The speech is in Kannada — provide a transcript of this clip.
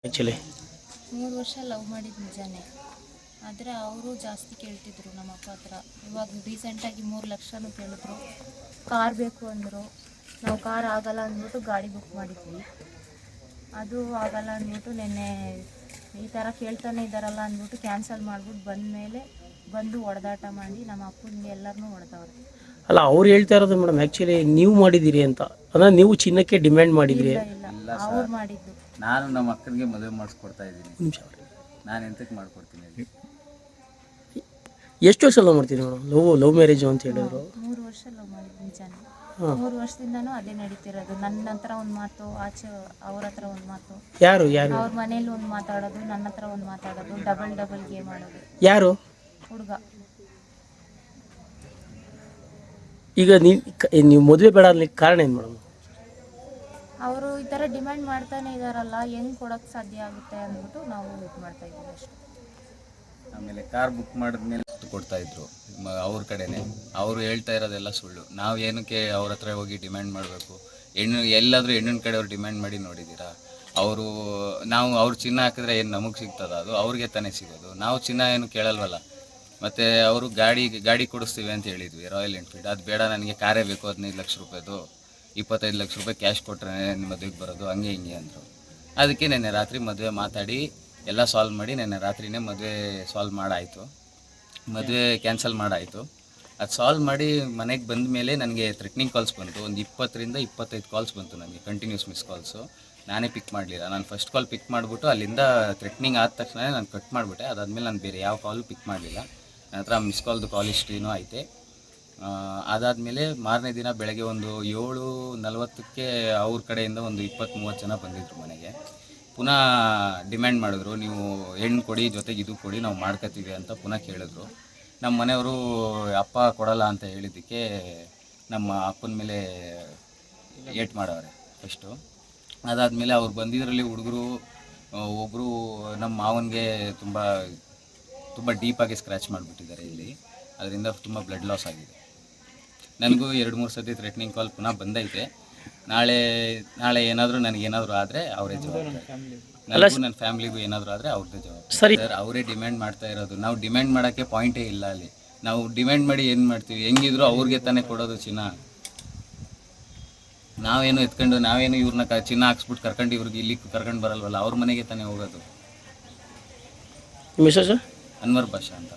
ಆ್ಯಕ್ಚುಲಿ 3 ವರ್ಷ ಲವ್ ಮಾಡಿದ್ದು ನಿಜಾನೇ. ಆದರೆ ಅವರು ಜಾಸ್ತಿ ಕೇಳ್ತಿದ್ರು ನಮ್ಮ ಅಪ್ಪ ಹತ್ರ. ಇವಾಗ ರೀಸೆಂಟಾಗಿ 3 ಲಕ್ಷನೂ ಕೇಳಿದ್ರು. ಕಾರ್ ಬೇಕು ಅಂದರು. ನಾವು ಕಾರ್ ಆಗಲ್ಲ ಅಂದ್ಬಿಟ್ಟು ಗಾಡಿ ಬುಕ್ ಮಾಡಿದ್ವಿ. ಅದು ಆಗಲ್ಲ ಅಂದ್ಬಿಟ್ಟು ನಿನ್ನೆ ಈ ಥರ ಕೇಳ್ತಾನೆ ಇದ್ದಾರಲ್ಲ ಅಂದ್ಬಿಟ್ಟು ಕ್ಯಾನ್ಸಲ್ ಮಾಡಿಬಿಟ್ಟು ಬಂದು ಹೊಡೆದಾಟ ಮಾಡಿ ನಮ್ಮ ಅಪ್ಪನಿಗೆ ಎಲ್ಲರನ್ನೂ ಹೊಡೆದವ್ರೆ. ಅಲ್ಲ, ಅವ್ರು ಹೇಳ್ತಾ ಇರೋದು ಮೇಡಮ್ ಆ್ಯಕ್ಚುಲಿ ನೀವು ಮಾಡಿದ್ದೀರಿ ಅಂತ. ಅಂದರೆ ನೀವು ಚಿನ್ನಕ್ಕೆ ಡಿಮ್ಯಾಂಡ್ ಮಾಡಿದ್ರಿ? ಇಲ್ಲ, ಅವ್ರು ಮಾಡಿದ್ದು. ನಾನು ನಮ್ಮ ಅಕ್ಕನಿಗೆ ಮದುವೆ ಮಾಡಿಸ್ಕೊಡ್ತಾ ಇದ್ದೀನಿ. ನಿಮಿಷ, ನಾನು ಎಂತಕ್ಕೆ ಮಾಡ್ಕೊಡ್ತೀನಿ? ಎಷ್ಟು ವರ್ಷ ಲವ್ ಮಾಡ್ತೀರಿ ಮೇಡಮ್? ಲವ್ ಮ್ಯಾರೇಜು ಅಂತ ಹೇಳಿದ್ರು. 3 ವರ್ಷ ಲವ್ ಮಾಡಿದ್ದು ನಿಜಾನೇ. 3 ವರ್ಷದಿಂದನೂ ಅದೇ ನಡೀತಿರೋದು. ನನ್ನ ಹತ್ರ ಒಂದು ಮಾತು, ಆಚೆ ಅವ್ರ ಹತ್ರ ಒಂದು ಮಾತು. ಯಾರು ಅವ್ರ ಮನೇಲಿ ಒಂದು ಮಾತಾಡೋದು, ನನ್ನ ಹತ್ರ ಒಂದು ಮಾತಾಡೋದು, ಡಬಲ್ ಗೇಮ್ ಆಡೋದು. ಯಾರು ಹುಡುಗ. ಈಗ ನೀವು ಮದುವೆ ಬೇಡ ಅನ್ನಲಿಕ್ಕೆ ಕಾರಣ ಏನು ಮೇಡಮ್? ಅವರು ಈ ಥರ ಡಿಮ್ಯಾಂಡ್ ಮಾಡ್ತಾನೆ ಇದ್ದಾರಲ್ಲ, ಹೆಂಗೆ ಕೊಡೋಕ್ಕೆ ಸಾಧ್ಯ ಆಗುತ್ತೆ ಅಂದ್ಬಿಟ್ಟು ನಾವು ಇದು ಮಾಡ್ತಾ ಇದ್ದೀವಿ ಅಷ್ಟೇ. ಆಮೇಲೆ ಕಾರ್ ಬುಕ್ ಮಾಡಿದ್ಮೇಲೆ ಕೊಡ್ತಾ ಇದ್ರು ಅವ್ರ ಕಡೆನೇ. ಅವರು ಹೇಳ್ತಾ ಇರೋದೆಲ್ಲ ಸುಳ್ಳು. ನಾವು ಏನಕ್ಕೆ ಅವ್ರ ಹತ್ರ ಹೋಗಿ ಡಿಮ್ಯಾಂಡ್ ಮಾಡಬೇಕು? ಎಲ್ಲಾದರೂ ಹೆಣ್ಣಿನ ಕಡೆಯವ್ರು ಡಿಮ್ಯಾಂಡ್ ಮಾಡಿ ನೋಡಿದ್ದೀರಾ? ನಾವು ಅವ್ರು ಚಿನ್ನ ಹಾಕಿದ್ರೆ ಏನು ನಮಗೆ ಸಿಗ್ತದ? ಅದು ಅವ್ರಿಗೆ ತಾನೇ ಸಿಗೋದು. ನಾವು ಚಿನ್ನ ಏನು ಕೇಳಲ್ವಲ್ಲ. ಮತ್ತು ಅವರು ಗಾಡಿ ಕೊಡಿಸ್ತೀವಿ ಅಂತ ಹೇಳಿದ್ವಿ, ರಾಯಲ್ ಎನ್ಫೀಲ್ಡ್. ಅದು ಬೇಡ, ನನಗೆ ಕಾರೇ ಬೇಕು, 15 ಲಕ್ಷ ರೂಪಾಯಿದು, 25 ಲಕ್ಷ ರೂಪಾಯಿ ಕ್ಯಾಶ್ ಕೊಟ್ಟರೆ ಮದುವೆಗೆ ಬರೋದು, ಹಂಗೆ ಹಿಂಗೆ ಅಂದರು. ಅದಕ್ಕೆ ನೆನ್ನೆ ರಾತ್ರಿ ಮದುವೆ ಮಾತಾಡಿ ಎಲ್ಲ ಸಾಲ್ವ್ ಮಾಡಿ ನೆನ್ನೆ ರಾತ್ರಿನೇ ಮದುವೆ ಸಾಲ್ವ್ ಮಾಡಾಯಿತು. ಮದುವೆ ಕ್ಯಾನ್ಸಲ್ ಮಾಡಾಯಿತು. ಅದು ಸಾಲ್ವ್ ಮಾಡಿ ಮನೆಗೆ ಬಂದ ಮೇಲೆ ನನಗೆ ಥ್ರೆಟ್ನಿಂಗ್ ಕಾಲ್ಸ್ ಬಂತು. ಒಂದು 20ರಿಂದ 25 ಕಾಲ್ಸ್ ಬಂತು ನನಗೆ, ಕಂಟಿನ್ಯೂಸ್ ಮಿಸ್ ಕಾಲ್ಸು. ನಾನೇ ಪಿಕ್ ಮಾಡಲಿಲ್ಲ. ನಾನು ಫಸ್ಟ್ ಕಾಲ್ ಪಿಕ್ ಮಾಡಿಬಿಟ್ಟು ಅಲ್ಲಿಂದ ಥ್ರೆಟ್ನಿಂಗ್ ಆದ ತಕ್ಷಣ ನಾನು ಕಟ್ ಮಾಡಿಬಿಟ್ಟೆ. ಅದಾದಮೇಲೆ ನಾನು ಬೇರೆ ಯಾವ ಕಾಲು ಪಿಕ್ ಮಾಡಲಿಲ್ಲ. ನನ್ನ ಹತ್ರ ಮಿಸ್ ಕಾಲ್ದು ಕಾಲ್ ಹಿಸ್ಟ್ರಿನೂ ಐತೆ. ಅದಾದಮೇಲೆ ಮಾರನೇ ದಿನ ಬೆಳಗ್ಗೆ ಒಂದು 7:40ಕ್ಕೆ ಅವ್ರ ಕಡೆಯಿಂದ ಒಂದು 20-30 ಜನ ಬಂದಿದ್ದರು ಮನೆಗೆ. ಪುನಃ ಡಿಮ್ಯಾಂಡ್ ಮಾಡಿದ್ರು, ನೀವು ಹೆಣ್ಣು ಕೊಡಿ, ಜೊತೆಗೆ ಇದು ಕೊಡಿ, ನಾವು ಮಾಡ್ಕೋತೀವಿ ಅಂತ ಪುನಃ ಕೇಳಿದ್ರು. ನಮ್ಮ ಮನೆಯವರು ಅಪ್ಪ ಕೊಡಲ್ಲ ಅಂತ ಹೇಳಿದ್ದಕ್ಕೆ ನಮ್ಮ ಅಪ್ಪನ ಮೇಲೆ ಏಟ್ ಮಾಡವ್ರೆ ಫಸ್ಟು. ಅದಾದಮೇಲೆ ಅವ್ರು ಬಂದಿದ್ದರಲ್ಲಿ ಹುಡುಗರು ಒಬ್ಬರು ನಮ್ಮ ಮಾವನಿಗೆ ತುಂಬ ಡೀಪಾಗಿ ಸ್ಕ್ರ್ಯಾಚ್ ಮಾಡಿಬಿಟ್ಟಿದ್ದಾರೆ ಇಲ್ಲಿ. ಅದರಿಂದ ತುಂಬ ಬ್ಲಡ್ ಲಾಸ್ ಆಗಿದೆ. ನನಗೂ 2-3 ಸತಿ ಥ್ರೆಟ್ನಿಂಗ್ ಕಾಲ್ ಪುನಃ ಬಂದೈತೆ. ನಾಳೆ ಏನಾದರೂ ನನಗೇನಾದರೂ ಆದರೆ ಅವರೇ ಜವಾಬ್ದಾರಿ. ನನಗೂ ನನ್ನ ಫ್ಯಾಮಿಲಿಗೂ ಏನಾದರೂ ಆದರೆ ಅವ್ರದ್ದೇ ಜವಾಬ್ದಾರಿ. ಸರ್, ಅವರೇ ಡಿಮ್ಯಾಂಡ್ ಮಾಡ್ತಾ ಇರೋದು. ನಾವು ಡಿಮ್ಯಾಂಡ್ ಮಾಡೋಕ್ಕೆ ಪಾಯಿಂಟೇ ಇಲ್ಲ ಅಲ್ಲಿ. ನಾವು ಡಿಮ್ಯಾಂಡ್ ಮಾಡಿ ಏನು ಮಾಡ್ತೀವಿ? ಹೆಂಗಿದ್ರು ಅವ್ರಿಗೆ ತಾನೇ ಕೊಡೋದು ಚಿನ್ನ. ನಾವೇನು ಇವ್ರನ್ನ ಚಿನ್ನ ಹಾಕ್ಸ್ಬಿಟ್ಟು ಕರ್ಕೊಂಡು ಇವ್ರಿಗೆ ಇಲ್ಲಿ ಕರ್ಕೊಂಡು ಬರಲ್ವಲ್ಲ, ಅವ್ರ ಮನೆಗೆ ತಾನೇ ಹೋಗೋದು. ಮಿಸಸ್ ಅನ್ವರ್ ಭಾಷಾ ಅಂತ.